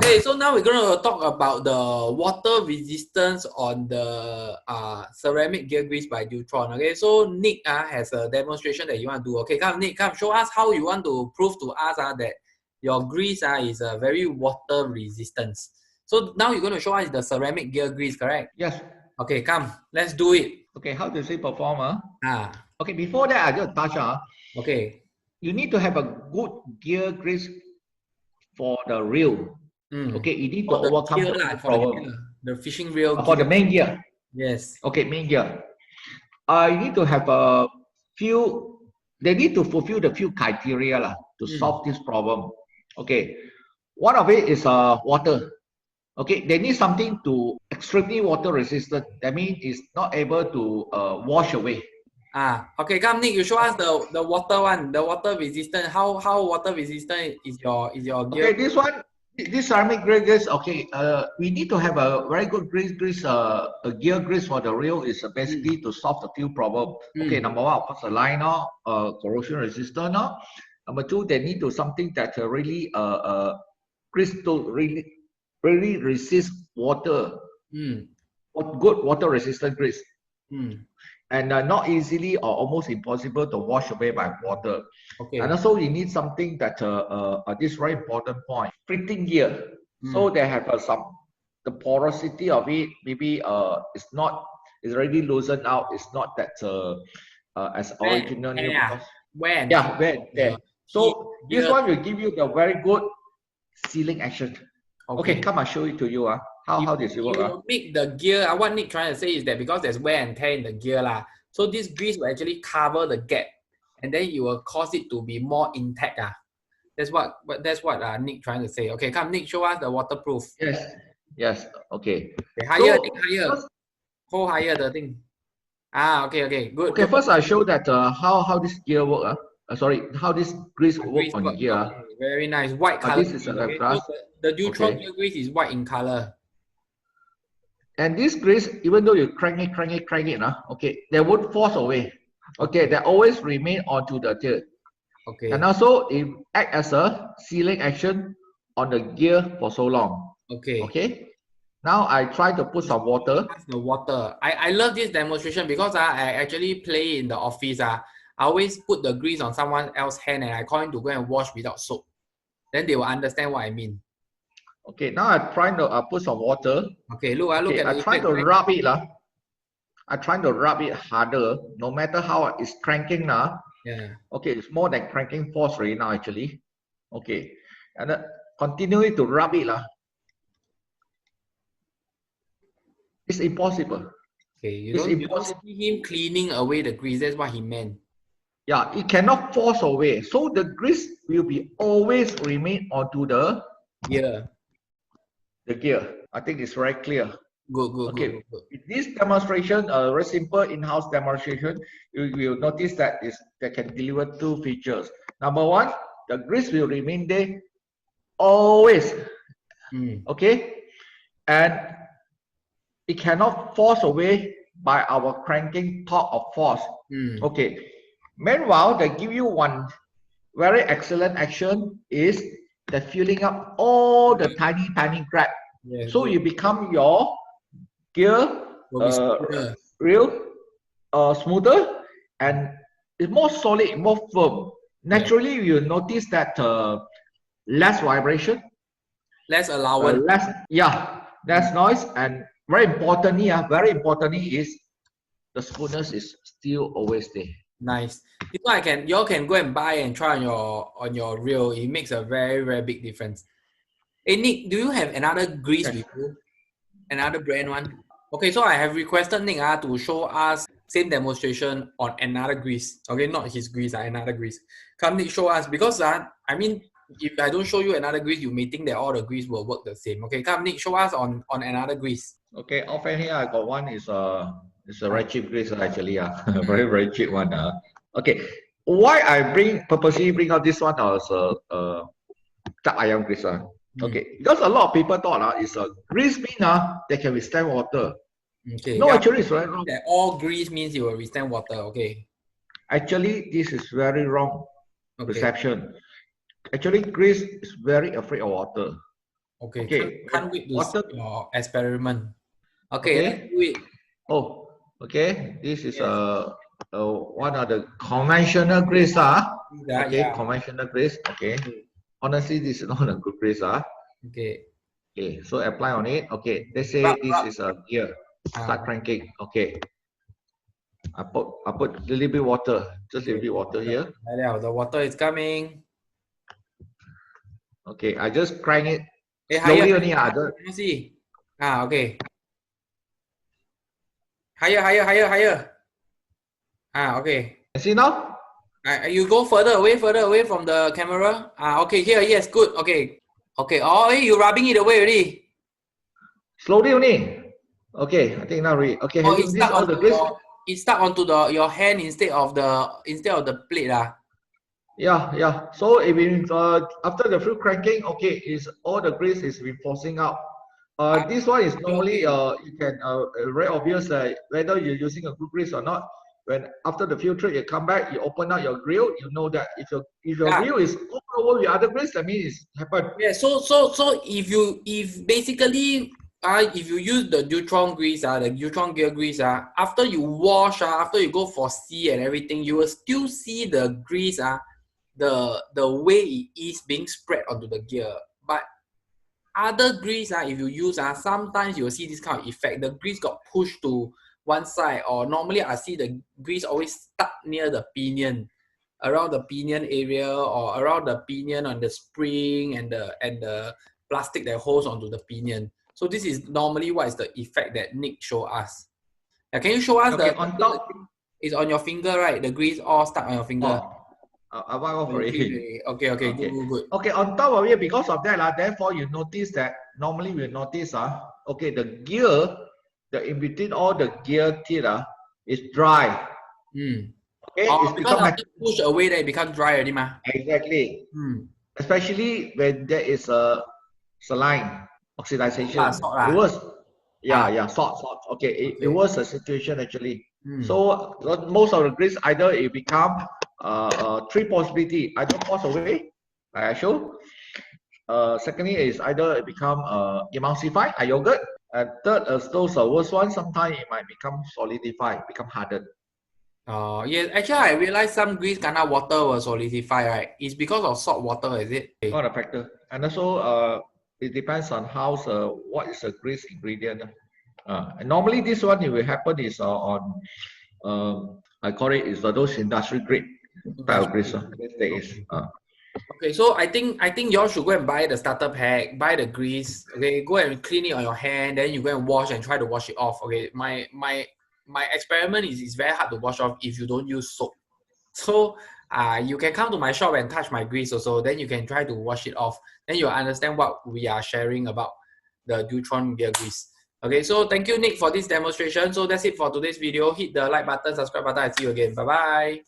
Okay, so now we're going to talk about the water resistance on the ceramic gear grease by Deuthlon. Okay, so Nick has a demonstration that you want to do. Okay, come Nick, come show us how you want to prove to us that your grease is very water resistant. So now you're going to show us the ceramic gear grease, correct? Yes. Okay, come, let's do it. Okay, how does it perform? Ah. Okay, before that, I just touch. Okay. You need to have a good gear grease for the reel. Okay, you need to overcome the problem. The fishing reel. For the main gear. Yes. Okay, main gear. You need to have a few, they need to fulfill the few criteria to solve this problem. Okay, one of it is water. Okay, they need something to extremely water resistant. That means it's not able to wash away. Okay, come Nick, you show us the water one, the water resistant. How water resistant is your gear? Okay, this one, this ceramic grease. Okay, we need to have a very good grease. A gear grease for the reel is basically to solve the few problem. Okay, number one, of course, the line corrosion resistant. Number two, they need to something that really grease to really resist water. Good water resistant grease. And not easily or almost impossible to wash away by water. Okay. And also you need something that this very important point, fitting gear. So they have the porosity of it, maybe it's already loosened out. It's not that as original. When? So this one will give you the very good sealing action. Okay, come, I'll show it to you. How does it work? You make the gear, what Nick trying to say is that because there's wear and tear in the gear, so this grease will actually cover the gap and then you will cause it to be more intact. That's what Nick trying to say. Okay, come Nick, show us the waterproof. Yes, okay. Higher, so, Nick, higher. Hold higher the thing. Okay, good. Okay, first I show that how this gear work. How this grease work on the gear. Okay, very nice, white color. This is so the Deuthlon gear grease is white in color. And this grease, even though you crank it, okay, they won't force away. Okay, they always remain onto the gear. Okay. And also it act as a sealing action on the gear for so long. Okay. Okay. Now I try to put some water. The water. I love this demonstration because I actually play in the office. I always put the grease on someone else's hand and I call him to go and wash without soap. Then they will understand what I mean. Okay, now I'm trying to put some water. Okay, look at it. I try to rub it. I try to rub it harder, no matter how it's cranking now. Yeah. Okay, it's more than cranking force right now actually. Okay, and continue to rub it. It's impossible. Okay, you don't see him cleaning away the grease. That's what he meant. Yeah, it cannot force away. So the grease will be always remain onto the gear. The gear. I think it's very clear. Good. Okay. With this demonstration, a very simple in-house demonstration, you will notice that they can deliver two features. Number one, the grease will remain there always. Okay, and it cannot force away by our cranking torque of force. Okay. Meanwhile, they give you one very excellent action is the filling up all the tiny crack. So you become your gear real smoother and it's more solid, more firm. Naturally, you notice that less vibration, less allowance, less noise, and very importantly is the smoothness is still always there. Nice. This one y'all can go and buy and try on your reel. It makes a very big difference. Hey Nick, do you have another grease with you? Another brand one? Okay, so I have requested Nick to show us same demonstration on another grease. Okay, not his grease, another grease. Come Nick, show us because I mean if I don't show you another grease, you may think that all the grease will work the same. Okay, come Nick, show us on another grease. Okay, offhand here I got one is it's a very cheap grease actually. Very cheap one. Okay, why I purposely bring out this one as duck ayam grease. Okay, because a lot of people thought it's a grease mean they can withstand water. Okay. No, actually it's very wrong. That all grease means it will withstand water. Okay. Actually, this is very wrong perception. Actually, grease is very afraid of water. Okay, Okay, can't wait to see water. your experiment. Okay, let's Okay. do it. Oh, okay. This is Yes. one of the conventional grease. Okay, Yeah. conventional grease. Okay. Honestly, this is not a good grease. Okay. Okay, so apply on it. Okay, let's Rub, say this rub. is a gear. Start Ah, cranking. Okay. I put a little bit water. Just a little okay. bit water here. The water is coming. Okay, I just crank it Hey, higher, slowly only. I higher. don't. Let me see. Ah, okay. Higher, higher, higher, higher. Ah, okay. See now? You go further away from the camera. Ah, okay, here, yes, good. Okay. Okay. Oh, hey, you rubbing it away already. Slowly only. Okay, I think now ready. Okay, Oh, having this all the grease. it's stuck onto your hand instead of the plate lah. Yeah. So it means after the full cranking, okay, is all the grease is been forcing out. This one is normally Okay. you can very obvious whether you're using a good grease or not. When after the filter you come back, you open out your grill, you know that if your Yeah. grill is over with other grease, that means it's happened. Yeah. So if basically if you use the Deuthlon grease the Deuthlon gear grease after you wash after you go for sea and everything, you will still see the grease the way it is being spread onto the gear. But other grease if you use sometimes you will see this kind of effect. The grease got pushed to one side, or normally I see the grease always stuck near the pinion, around the pinion area, or around the pinion on the spring and the plastic that holds onto the pinion. So this is normally what is the effect that Nick show us. Can you show us Okay, on top. is on your finger, right? The grease all stuck on your finger. Oh, I want off You already. feel okay, Okay. good. Okay, on top of it, because of that, therefore you notice that normally we notice okay, the gear, the in between all the gear teeth is dry. Okay, it's Because become after push away, then it becomes dry already, ma. exactly. Especially when there is a saline oxidization. Salt It lah. was, Ah, salt. Okay, it okay. was a situation actually. So most of the grease either it become three possibility, either force away, like I show. Secondly is either it become emulsify, like yogurt. And third is those worst ones, sometimes it might become solidify, become hardened. Yes. Actually, I realized some grease kana water will solidify, right? It's because of salt water, is it? Not a factor. And also it depends on how what is the grease ingredient. And normally this one it will happen is on I call it is those industry grade type of grease. Okay, so I think y'all should go and buy the starter pack, buy the grease. Okay, go and clean it on your hand, then you go and wash and try to wash it off. Okay, my experiment is very hard to wash off if you don't use soap. So you can come to my shop and touch my grease also. Then you can try to wash it off. Then you'll understand what we are sharing about the Deuthlon gear grease. Okay, so thank you, Nick, for this demonstration. So that's it for today's video. Hit the like button, subscribe button. I see you again. Bye bye.